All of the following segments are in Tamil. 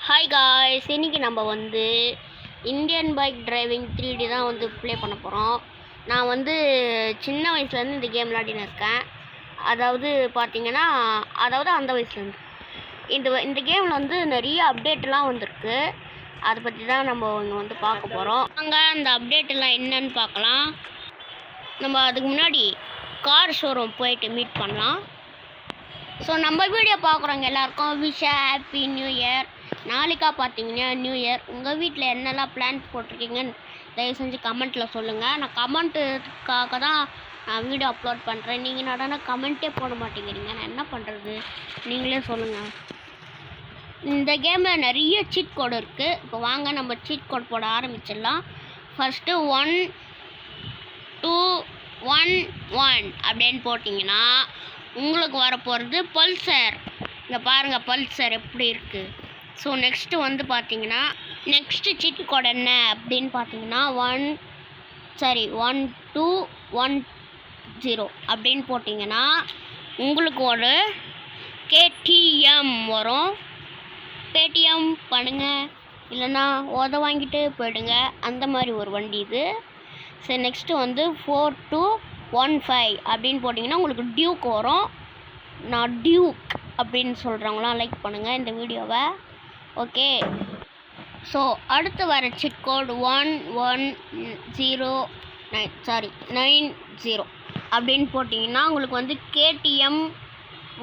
ஹாய் காய்ஸ், இன்றைக்கி நம்ம வந்து இந்தியன் பைக் டிரைவிங் 3D தான் வந்து ப்ளே பண்ண போகிறோம். நான் வந்து சின்ன வயசுலேருந்து இந்த கேம் விளையாடின்னு இருக்கேன். அதாவது பார்த்தீங்கன்னா அந்த வயசுலேருந்து இந்த கேமில் வந்து நிறைய அப்டேட்டெலாம் வந்திருக்கு. அதை பற்றி தான் நம்ம இங்கே வந்து பார்க்க போகிறோம். அங்கே அந்த அப்டேட்டெல்லாம் என்னன்னு பார்க்கலாம். நம்ம அதுக்கு முன்னாடி கார் ஷோரூம் போயிட்டு மீட் பண்ணலாம். ஸோ நம்ம வீடியோ பார்க்குறவங்க எல்லாருக்கும் ஹாப்பி நியூ இயர். நாளைக்கா பார்த்தீங்கன்னா நியூ இயர். உங்கள் வீட்டில் என்னெல்லாம் பிளான்ஸ் போட்டிருக்கீங்கன்னு தயவு செஞ்சு கமெண்ட்டில் சொல்லுங்கள். நான் கமெண்ட்டுக்காக தான் நான் வீடியோ அப்லோட் பண்ணுறேன். நீங்கள் நடனா கமெண்ட்டே போட மாட்டேங்கிறீங்க. நான் என்ன பண்ணுறது, நீங்களே சொல்லுங்கள். இந்த கேமில் நிறைய சீட் கோடு இருக்குது. இப்போ வாங்க நம்ம சீட் கோட் போட ஆரம்பிச்சிடலாம். ஃபஸ்ட்டு 1 2 1 1 அப்படின்னு போட்டிங்கன்னா உங்களுக்கு வரப்போகிறது பல்சர். இங்கே பாருங்கள் பல்சர் எப்படி இருக்குது. ஸோ நெக்ஸ்ட்டு வந்து பார்த்தீங்கன்னா நெக்ஸ்ட்டு சீட் கோட் என்ன அப்படின்னு பார்த்தீங்கன்னா 1 2 1 0 அப்படின்னு போட்டிங்கன்னா உங்களுக்கு ஒரு KTM வரும். பேடிஎம் பண்ணுங்கள், இல்லைன்னா வாங்கிட்டு போயிடுங்க. அந்த மாதிரி ஒரு வண்டி இது. சரி, நெக்ஸ்ட்டு வந்து 4215 அப்படின்னு போட்டிங்கன்னா உங்களுக்கு டியூக் வரும். நான் டியூக் அப்படின்னு சொல்கிறவங்களாம் லைக் பண்ணுங்கள் இந்த வீடியோவை. ஓகே, ஸோ அடுத்து வர சிட் கோட் 90 அப்படின்னு போட்டிங்கன்னா உங்களுக்கு வந்து KTM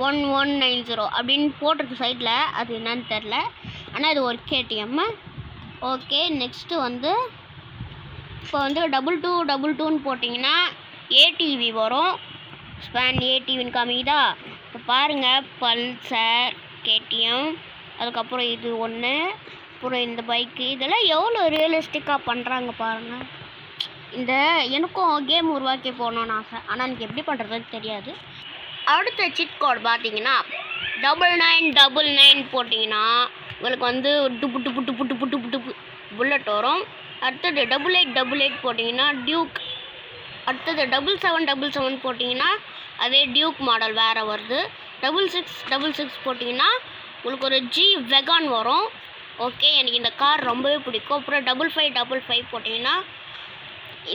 1190 அப்படின்னு போட்டிருக்கு சைடில். அது என்னன்னு தெரில, ஆனால் இது ஒரு KTM. ஓகே, நெக்ஸ்ட்டு வந்து இப்போ வந்து 2222ன்னு போட்டிங்கன்னா ATV வரும். ஸ்பேன் ATVன்னு காமிக்குதா. இப்போ பாருங்கள் பல்சர், KTM, அதுக்கப்புறம் இது ஒன்று, அப்புறம் இந்த பைக்கு. இதெல்லாம் எவ்வளோ ரியலிஸ்டிக்காக பண்ணுறாங்க பாருங்கள். எனக்கும் கேம் உருவாக்கி போகணுன்னு ஆசை, ஆனால் எனக்கு எப்படி பண்ணுறதுன்னு தெரியாது. அடுத்த சிட் கோட் பார்த்தீங்கன்னா 9999 போட்டிங்கன்னா உங்களுக்கு வந்து டுப்பு டுப்பு டுப்பு டுப்பு டுப்பு டுப்பு புல்லட் வரும். அடுத்தது 8888 போட்டிங்கன்னா டியூக். அடுத்தது 7777 போட்டிங்கன்னா அதே டியூக் மாடல் வேறு வருது. 6666 போட்டிங்கன்னா உங்களுக்கு ஒரு G வெகான் வரும். ஓகே, எனக்கு இந்த கார் ரொம்பவே பிடிக்கும். அப்புறம் 5555 போட்டிங்கன்னா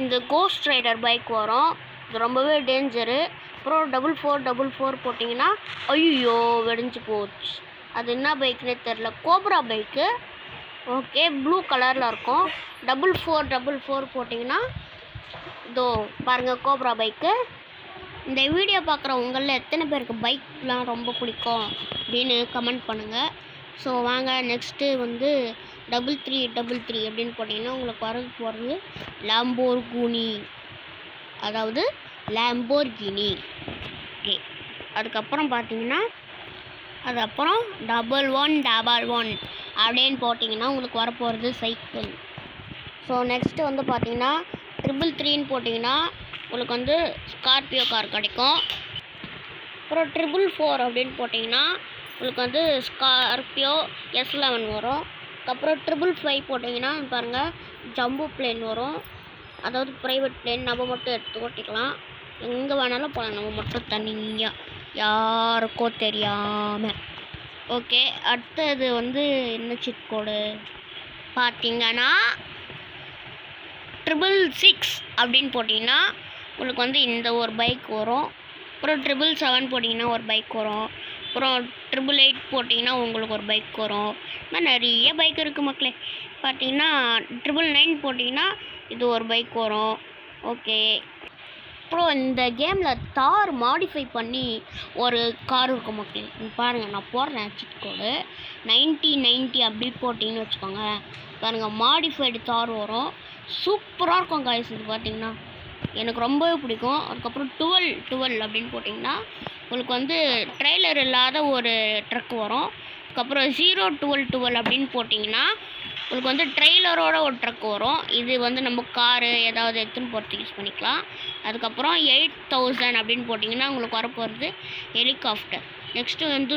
இந்த கோஸ்ட் ரைடர் பைக் வரும். இது ரொம்பவே டேஞ்சரு. அப்புறம் 4444 போட்டிங்கன்னா ஐயோ வெடிஞ்சு போச்சு. அது என்ன பைக்குன்னே தெரில, கோப்ரா பைக்கு. ஓகே, ப்ளூ கலரில் இருக்கும். 4444 போட்டிங்கன்னா இதோ பாருங்கள் கோப்ரா பைக்கு. இந்த வீடியோ பார்க்குற உங்களில் எத்தனை பேருக்கு பைக்லாம் ரொம்ப பிடிக்கும் அப்படின்னு கமெண்ட் பண்ணுங்கள். ஸோ வாங்க நெக்ஸ்ட்டு வந்து 3333 அப்படின்னு போட்டிங்கன்னா உங்களுக்கு போகிறது லாம்போர்கினி. ஓகே, அதுக்கப்புறம் பார்த்தீங்கன்னா 1111 அப்படின்னு போட்டிங்கன்னா உங்களுக்கு வரப்போகிறது சைக்கிள். ஸோ நெக்ஸ்ட்டு வந்து பார்த்தீங்கன்னா 333ன்னு போட்டிங்கன்னா உங்களுக்கு வந்து ஸ்கார்பியோ கார் கிடைக்கும். அப்புறம் 444 அப்படின்னு போட்டிங்கன்னா உங்களுக்கு வந்து ஸ்கார்பியோ S11 வரும். அப்புறம் 555 போட்டிங்கன்னா பாருங்கள் ஜம்பு பிளேன் வரும். அதாவது ப்ரைவேட் பிளேன், நம்ம மட்டும் எடுத்து ஓட்டிக்கலாம். எங்கே வேணாலும் போகலாம், நம்ம மட்டும் தனியாக யாருக்கோ தெரியாமல். ஓகே, அடுத்தது வந்து என்ன சிட் கோடு பார்த்தீங்கன்னா 666 அப்படின்னு போட்டிங்கன்னா உங்களுக்கு வந்து இந்த ஒரு பைக் வரும். அப்புறம் 777 போட்டிங்கன்னா ஒரு பைக் வரும். அப்புறம் 888 போட்டிங்கன்னா உங்களுக்கு ஒரு பைக் வரும். இந்த மாதிரி நிறைய பைக் இருக்குது மக்களே. பார்த்தீங்கன்னா 999 போட்டிங்கன்னா இது ஒரு பைக் வரும். ஓகே, அப்புறம் இந்த கேமில் தார் மாடிஃபை பண்ணி ஒரு கார் இருக்கும் மக்களே. பாருங்கள், நான் போடுறேன் சிட் கோடு 9090 அப்படி போட்டிங்கன்னு வச்சுக்கோங்க. பாருங்கள் மாடிஃபைடு தார் வரும். சூப்பராக இருக்கும் காய்ஸ். இது பார்த்தீங்கன்னா எனக்கு ரொம்பவே பிடிக்கும். அதுக்கப்புறம் 1212 அப்படின்னு போட்டிங்கன்னா உங்களுக்கு வந்து ட்ரெய்லர் இல்லாத ஒரு ட்ரக் வரும். அதுக்கப்புறம் 01212 அப்படின்னு போட்டிங்கன்னா உங்களுக்கு வந்து ட்ரெய்லரோட ஒரு ட்ரக் வரும். இது வந்து நம்ம காரு ஏதாவது எடுத்துன்னு போகிறதுக்கு யூஸ் பண்ணிக்கலாம். அதுக்கப்புறம் 8000 அப்படின்னு போட்டிங்கன்னா உங்களுக்கு வரப்போகிறது ஹெலிகாப்டர். நெக்ஸ்ட்டு வந்து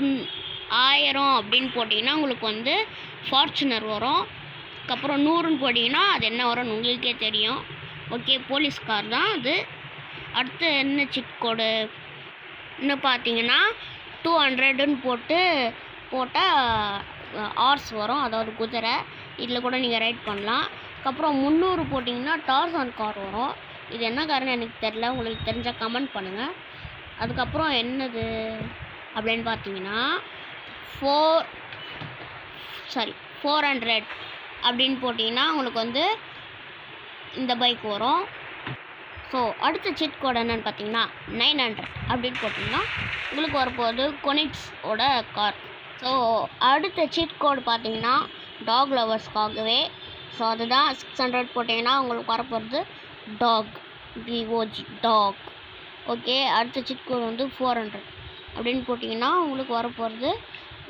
1000 அப்படின்னு போட்டிங்கன்னா உங்களுக்கு வந்து ஃபார்ச்சுனர் வரும். அதுக்கப்புறம் 100ன்னு போட்டிங்கன்னா அது என்ன வரும்னு உங்களுக்கே தெரியும். ஓகே, போலீஸ் கார் தான் அது. அடுத்து என்ன சிட் கோடு இன்னும் பார்த்தீங்கன்னா 200ன்னு போட்டால் ஹார்ஸ் வரும், அதாவது குதிரை. இதில் கூட நீங்கள் ரைட் பண்ணலாம். அதுக்கப்புறம் 300 போட்டிங்கன்னா டார்சன் கார் வரும். இது என்ன காருன்னு எனக்கு தெரில, உங்களுக்கு தெரிஞ்சால் கமெண்ட் பண்ணுங்கள். அதுக்கப்புறம் என்னது அப்படின்னு பார்த்தீங்கன்னா 400 அப்படின்னு போட்டிங்கன்னா உங்களுக்கு வந்து இந்த பைக் வரும். ஸோ அடுத்த சீட் கோட் என்னென்னு பார்த்தீங்கன்னா 900 அப்படின்னு போட்டிங்கன்னா உங்களுக்கு வரப்போகுது கொனிக்ஸோட கார். ஸோ அடுத்த சீட் கோடு பார்த்தீங்கன்னா டாக் லவர்ஸ்க்காகவே. ஸோ அதுதான் 600 போட்டிங்கன்னா உங்களுக்கு வரப்போகிறது டாக், டிஓஜி டாக். ஓகே, அடுத்த சீட் கோடு வந்து 400 அப்படின்னு போட்டிங்கன்னா உங்களுக்கு வரப்போகிறது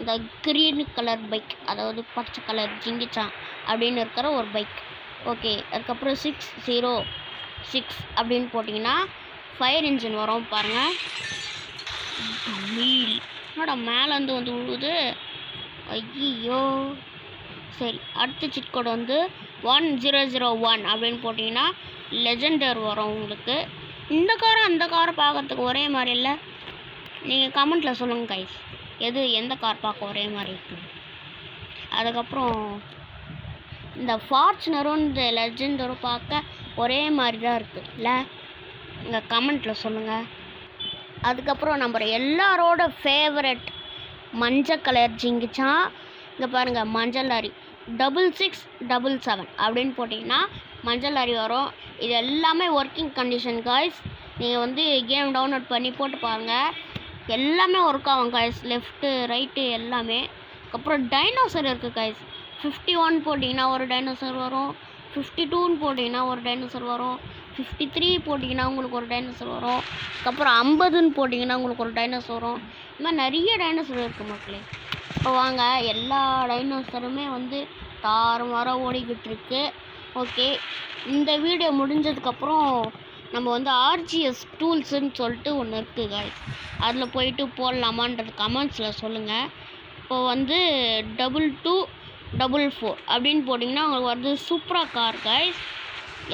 இந்த க்ரீன் கலர் பைக், அதாவது பச்சை கலர் ஜிங்கிச்சான் அப்படின்னு இருக்கிற ஒரு பைக். ஓகே, அதுக்கப்புறம் 606 அப்படின்னு போட்டிங்கன்னா ஃபயர் இன்ஜின் வரும். பாருங்கள், மீல் என்னோட மேலேருந்து வந்து விழுவுது, ஐயோ. சரி, அடுத்த சிட் கோடு வந்து 1001 அப்படின்னு போட்டிங்கன்னா லெஜெண்டர் வரும் உங்களுக்கு. இந்த காரை அந்த காரை பார்க்கறதுக்கு ஒரே மாதிரி இல்லை, நீங்கள் கமெண்ட்டில் சொல்லுங்கள் கைஸ், எந்த கார் பார்க்க ஒரே மாதிரி இருக்குது. அதுக்கப்புறம் இந்த ஃபார்ச்சுனரும் இந்த லெஜெண்டரும் பார்க்க ஒரே மாதிரி தான் இருக்குது இல்லை, இங்கே கமெண்ட்டில் சொல்லுங்கள். அதுக்கப்புறம் நம்ம எல்லாரோட ஃபேவரட் மஞ்சள் கலர் ஜிங்கிச்சான். இங்கே பாருங்கள், மஞ்சள் லாரி 6677 அப்படின்னு போட்டிங்கன்னா மஞ்சள் லாரி வரும். இது எல்லாமே ஒர்க்கிங் கண்டிஷன் காய்ஸ். நீங்கள் வந்து கேம் டவுன்லோட் பண்ணி போட்டு பாருங்கள், எல்லாமே ஒர்க் ஆகும் காய்ஸ், லெஃப்ட்டு ரைட்டு எல்லாமே. அதுக்கப்புறம் டைனோசர் இருக்குது காய்ஸ். 51 போட்டிங்கன்னா ஒரு டைனோசர் வரும், 52ன்னு போட்டிங்கன்னா ஒரு டைனோசர் வரும், 53 போட்டிங்கன்னா உங்களுக்கு ஒரு டைனோசர் வரும், அதுக்கப்புறம் 50ன்னு போட்டிங்கன்னா உங்களுக்கு ஒரு டைனோசர் வரும். இந்த மாதிரி நிறைய டைனோசர் இருக்குது மக்களே. இப்போ வாங்க, எல்லா டைனோசருமே வந்து தாறுமாறாக ஓடிக்கிட்டு இருக்கு. ஓகே, இந்த வீடியோ முடிஞ்சதுக்கப்புறம் நம்ம வந்து ஆர்ஜிஎஸ் டூல்ஸுன்னு சொல்லிட்டு ஒன்று இருக்குது காய்ஸ், அதில் போயிட்டு போடலாமான்றது கமெண்ட்ஸில் சொல்லுங்கள். இப்போ வந்து 2244 அப்படின்னு போட்டிங்கன்னா உங்களுக்கு வருது சூப்ரா கார் காய்ஸ்.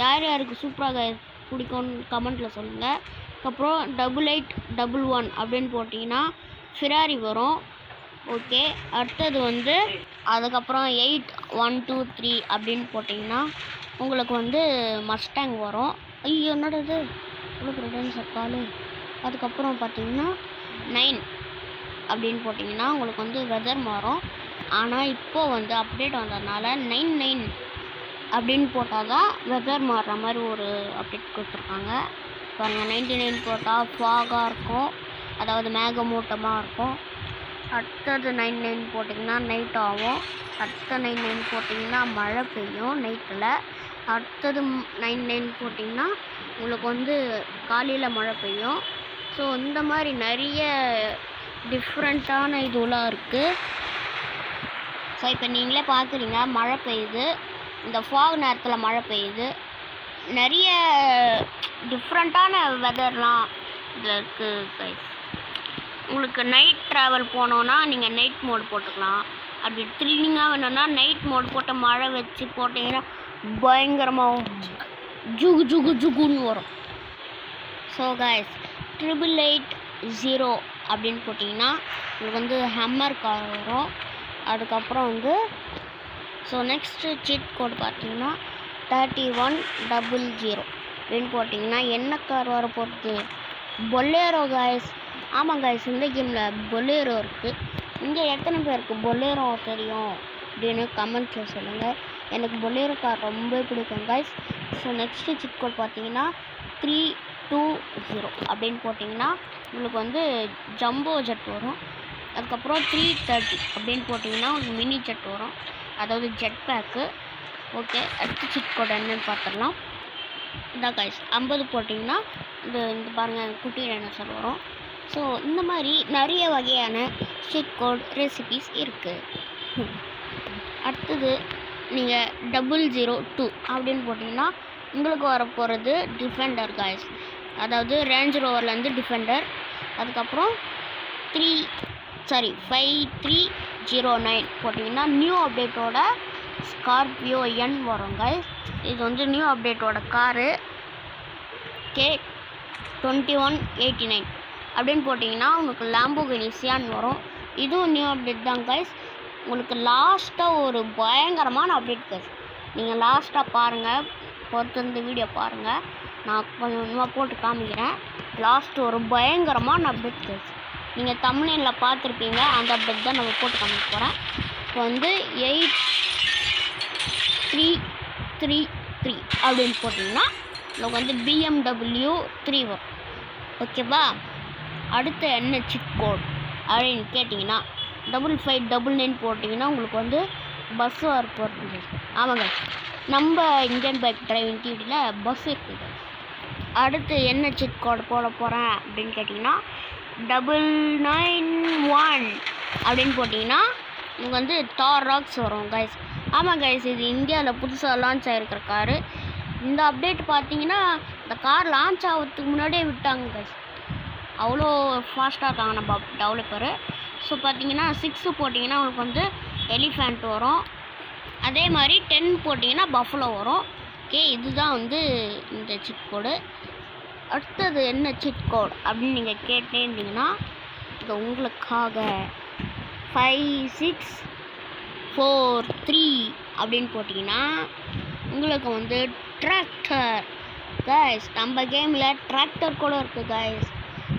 யார் யாருக்கு சூப்ரா கார் பிடிக்கும்னு கமெண்ட்டில் சொல்லுங்கள். அதுக்கப்புறம் 8811 அப்படின்னு போட்டிங்கன்னா ஃபிராரி வரும். ஓகே, அடுத்தது வந்து அதுக்கப்புறம் 8123 அப்படின்னு போட்டிங்கன்னா உங்களுக்கு வந்து மஸ்டாங் வரும். ஐயோ, என்னது உங்களுக்கு ரிட்டர்ன் சர்க்காலு. அதுக்கப்புறம் பார்த்தீங்கன்னா 9 அப்படின்னு போட்டிங்கன்னா உங்களுக்கு வந்து வெதர் மாறும். ஆனால் இப்போது வந்து அப்டேட் வந்ததுனால 99 அப்படின்னு போட்டால் தான் வெதர் மாறுற மாதிரி ஒரு அப்டேட் கொடுத்துருக்காங்க. பாருங்கள், 99 போட்டால் ஃபாகாக இருக்கும், அதாவது மேகமூட்டமாக இருக்கும். அடுத்தது 99 போட்டிங்கன்னா நைட் ஆகும். அடுத்த 99 போட்டிங்கன்னா மழை பெய்யும் நைட்டில். அடுத்தது 99 போட்டிங்கன்னா உங்களுக்கு வந்து காலையில் மழை பெய்யும். ஸோ இந்த மாதிரி நிறைய டிஃப்ரெண்ட்டான இதுலாம் இருக்குது. ஸோ இப்போ நீங்களே பார்க்குறீங்க, மழை பெய்யுது, இந்த ஃபாக் நேரத்தில் மழை பெய்யுது. நிறைய டிஃப்ரெண்ட்டான வெதர்லாம் இதில் இருக்குது கைஸ். உங்களுக்கு நைட் ட்ராவல் போனோன்னா நீங்கள் நைட் மோட் போட்டுக்கலாம். அப்படி த்ரில்லிங்காக வேணும்னா நைட் மோட் போட்டு மழை வச்சு போட்டிங்கன்னா பயங்கரமாக ஜுகு ஜுகு ஜுகுன்னு வரும். ஸோ கைஸ், 8880 அப்படின்னு போட்டிங்கன்னா உங்களுக்கு வந்து ஹம்மர் கார் வரும். அதுக்கப்புறம் வந்து ஸோ நெக்ஸ்ட்டு சீட் கோட் பார்த்தீங்கன்னா 3100 அப்படின்னு போட்டிங்கன்னா என்ன கார் வர போகிறது? பொலேரோ காய்ஸ். ஆமாம் காய்ஸ், இந்த கேமில் பொலேரோ இருக்குது. இங்கே எத்தனை பேருக்கு பொலேரோ தெரியும் அப்படின்னு கமெண்ட்ஸில் சொல்லுங்கள். எனக்கு பொலேரோ கார் ரொம்ப பிடிக்கும் guys. So next seat code பார்த்தீங்கன்னா 320 அப்படின்னு போட்டிங்கன்னா உங்களுக்கு வந்து ஜம்போ ஜெட் வரும். அதுக்கப்புறம் 330 அப்படின்னு போட்டிங்கன்னா உங்களுக்கு மினி ஜெட் வரும், அதாவது ஜெட் பேக்கு. ஓகே, அடுத்த சீட் கோட் என்னன்னு பார்த்துடலாம். இதான் கைஸ், 50 போட்டிங்கன்னா இந்த பாருங்கள் குட்டி டைனோசர் வரும். ஸோ இந்த மாதிரி நிறைய வகையான சீட் கோட் ரெசிபீஸ் இருக்குது. அடுத்தது நீங்கள் 002 அப்படின்னு போட்டிங்கன்னா உங்களுக்கு வரப்போகிறது டிஃபெண்டர் காய்ஸ், அதாவது ரேஞ்ச் ரோவர்லேருந்து டிஃபெண்டர். அதுக்கப்புறம் 5309 போட்டிங்கன்னா நியூ அப்டேட்டோட ஸ்கார்பியோ என் வரும் காய்ஸ். இது வந்து நியூ அப்டேட்டோட காரு. K2189 அப்படின்னு போட்டிங்கன்னா உங்களுக்கு லாம்போகினி சியான் வரும். இதுவும் நியூ அப்டேட் தான் காய்ஸ். உங்களுக்கு லாஸ்ட்டாக ஒரு பயங்கரமான அப்டேட் கைஸ். நீங்கள் லாஸ்ட்டாக பாருங்கள், பொறுத்து இந்த வீடியோ பாருங்கள். நான் கொஞ்சம் கொஞ்சமாக போட்டு காமிக்கிறேன். லாஸ்ட்டு ஒரு பயங்கரமான அப்டேட் கைஸ். நீங்கள் தமிழில் பார்த்துருப்பீங்க, அந்த அப்டேட் தான் நம்ம போட்டு காமிக்க போகிறேன். இப்போ வந்து 8333 அப்படின்னு போட்டிங்கன்னா உங்களுக்கு வந்து BMW 3 வரும். ஓகேவா? அடுத்து என்ன சிட் கோட் அப்படின்னு கேட்டிங்கன்னா 5599 போட்டிங்கன்னா உங்களுக்கு வந்து பஸ் ஒர்க் வருது. ஆமாங்க, நம்ம இந்தியன் பைக் டிரைவிங் டிவியில் பஸ் இருக்குது. அடுத்து என்ன சிட் கோட் போட போகிறேன் அப்படின்னு கேட்டிங்கன்னா 991 அப்படின்னு போட்டிங்கன்னா உங்களுக்கு வந்து தார் ராக்ஸ் வரும் கைஸ். ஆமாம் கைஸ், இது இந்தியாவில் புதுசாக லான்ச் ஆகிருக்கிற காரு. இந்த அப்டேட் பார்த்தீங்கன்னா இந்த கார் லான்ச் ஆகிறதுக்கு முன்னாடியே விட்டாங்க கைஸ். அவ்வளோ ஃபாஸ்ட்டாக இருக்காங்க நம்ம டெவலப்பரு. ஸோ பார்த்தீங்கன்னா 6 போட்டிங்கன்னா உங்களுக்கு வந்து எலிஃபேண்ட் வரும். அதே மாதிரி 10 போட்டிங்கன்னா பஃபலோ வரும். ஓகே, இதுதான் வந்து இந்த சிட் கோடு. அடுத்தது என்ன சிட் கோட் அப்படின்னு நீங்கள் கேட்டே இருந்தீங்கன்னா இது உங்களுக்காக 5643 அப்படின்னு போட்டிங்கன்னா உங்களுக்கு வந்து டிராக்டர் கைஸ். நம்ம கேமில் டிராக்டர் கூட இருக்குது கைஸ்.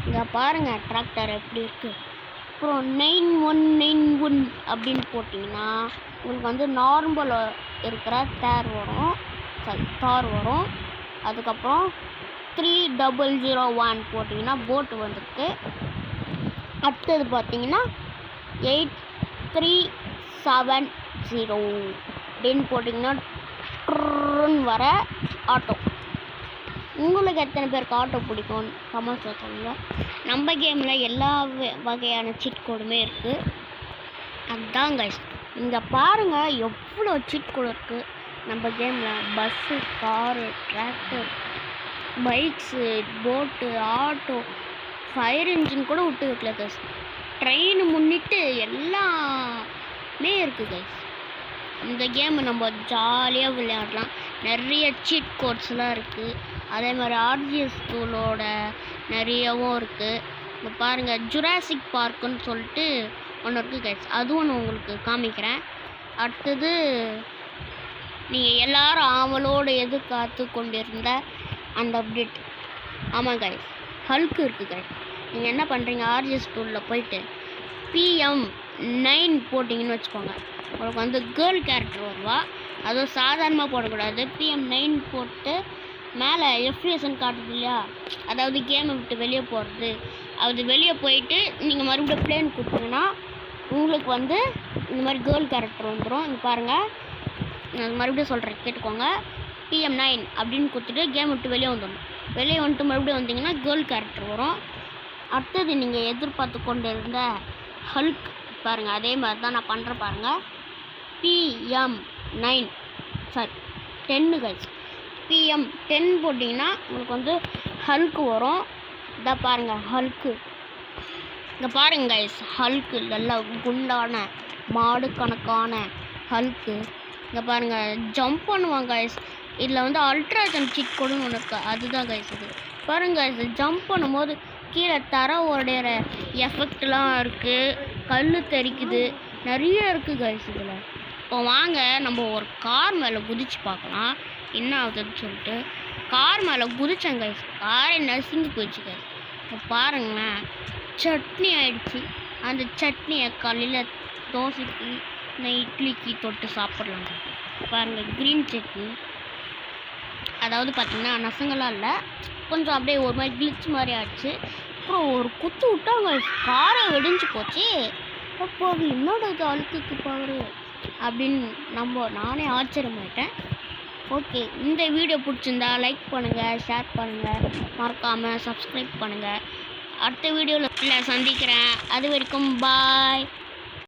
இங்கே பாருங்கள் டிராக்டர் எப்படி இருக்குது. அப்புறம் 9191 அப்படின்னு போட்டிங்கன்னா உங்களுக்கு வந்து நார்மல் இருக்கிற தார் வரும். அதுக்கப்புறம் 3001 போட்டிங்கன்னா போட்டு வந்துருக்கு. அடுத்தது பார்த்தீங்கன்னா 8370 அப்படின்னு போட்டிங்கன்னா ட்ருன்னு வர ஆட்டோ. உங்களுக்கு எத்தனை பேருக்கு ஆட்டோ பிடிக்கும் கமெண்ட்ஸில் சொல்லுங்கள். நம்ம கேமில் எல்லா வகையான சிட் கோடுமே இருக்குது. அதுதான் கைஸ். இங்கே பாருங்கள் எவ்வளோ சிட் கோடு இருக்குது நம்ம கேமில். பஸ்ஸு, காரு, டிராக்டர், பைக்ஸு, போட்டு, ஆட்டோ, ஃபயர் இன்ஜின் கூட விட்டு வைக்கல கைஸ். ட்ரெயின் முன்னிட்டு எல்லாமே இருக்குது கைஸ். இந்த கேமு நம்ம ஜாலியாக விளையாடலாம். நிறைய சீட் கோட்ஸ்லாம் இருக்குது. அதே மாதிரி RGS டூலோட நிறையவும் இருக்குது. இப்போ பாருங்கள் ஜுராசிக் பார்க்குன்னு சொல்லிட்டு ஒன்று இருக்குது கைஸ். அதுவும் நான் உங்களுக்கு காமிக்கிறேன். அடுத்தது நீங்கள் எல்லாரும் ஆவலோடு எதிர்பார்த்து கொண்டிருந்த அந்த அப்டேட். ஆமாம் கைஸ், ஹல்க் இருக்குது கைஸ். நீங்கள் என்ன பண்ணுறீங்க, RGS டூலில் போயிட்டு PM9 போட்டிங்கன்னு வச்சுக்கோங்க. உங்களுக்கு வந்து கேர்ள் கேரக்டர் வருவா. அதுவும் சாதாரணமாக போடக்கூடாது. PM9 போட்டு மேலே எஃப்ரியேஷன் காட்டுது இல்லையா, அதாவது கேமை விட்டு வெளியே போகிறது. அது வெளியே போயிட்டு நீங்கள் மறுபடியும் பிளேன் கொடுத்தீங்கன்னா உங்களுக்கு வந்து இந்த மாதிரி கேர்ள் கேரக்டர் வந்துடும். இங்கே பாருங்கள், நான் மறுபடியும் சொல்கிறேன் கேட்டுக்கோங்க. PM9 அப்படின்னு கொடுத்துட்டு கேம் விட்டு வெளியே வந்துடணும். வெளியே வந்துட்டு மறுபடியும் வந்தீங்கன்னா கேர்ள் கேரக்டர் வரும். அடுத்தது நீங்கள் எதிர்பார்த்து கொண்டு இருந்த ஹல்க் பாருங்கள், அதே மாதிரி தான் நான் பண்ணுறேன் பாருங்கள். PM10 guys. PM10 போட்டிங்கன்னா உங்களுக்கு வந்து ஹல்க்கு வரும். இதை பாருங்கள் ஹல்க்கு. இங்கே பாருங்கள் கைஸ், ஹல்க்கு நல்லா குண்டான மாடு கணக்கான ஹல்க்கு. இங்கே பாருங்கள் ஜம்ப் பண்ணுவாங்க கைஸ். இதில் வந்து அல்ட்ரா ஜம்ப் சிட் கோடுன்னு ஒன்று இருக்குது. அதுதான் கைஸ் இது. பாருங்கள் கைஸ், ஜம்ப் பண்ணும்போது கீழே தர உடையிற எஃபெக்ட்லாம் இருக்குது. கல் தெரிக்குது, நிறைய இருக்குது கைஸ் இதில். இப்போ வாங்க நம்ம ஒரு கார் மேலே குதிச்சு பார்க்கலாம் என்ன ஆகுதுன்னு சொல்லிட்டு. கார் மேலே குதிச்சேன் கைஸ், காரை நசுங்கி போயிடுச்சு கைஸ். இப்போ பாருங்களேன், சட்னி ஆயிடுச்சு. அந்த சட்னியை காலையில் தோசைக்கு இட்லிக்கு தொட்டு சாப்பிட்லாங்க. பாருங்கள் க்ரீன் சட்னி. அதாவது பார்த்திங்கன்னா நசங்களாம் இல்லை, கொஞ்சம் அப்படியே ஒரு மாதிரி கிளிச் மாதிரி ஆச்சு. அப்புறம் ஒரு குத்து விட்டாங்க, காரை வெடிஞ்சு போச்சு. அப்போ அது என்னோட இது அழுக்குக்கு பாரு அப்படின்னு நானே ஆச்சரியமாயிட்டேன். ஓகே, இந்த வீடியோ பிடிச்சிருந்தா லைக் பண்ணுங்கள், ஷேர் பண்ணுங்கள், மறக்காமல் சப்ஸ்கிரைப் பண்ணுங்கள். அடுத்த வீடியோவில் சந்திக்கிறேன். அது வரைக்கும் பாய்.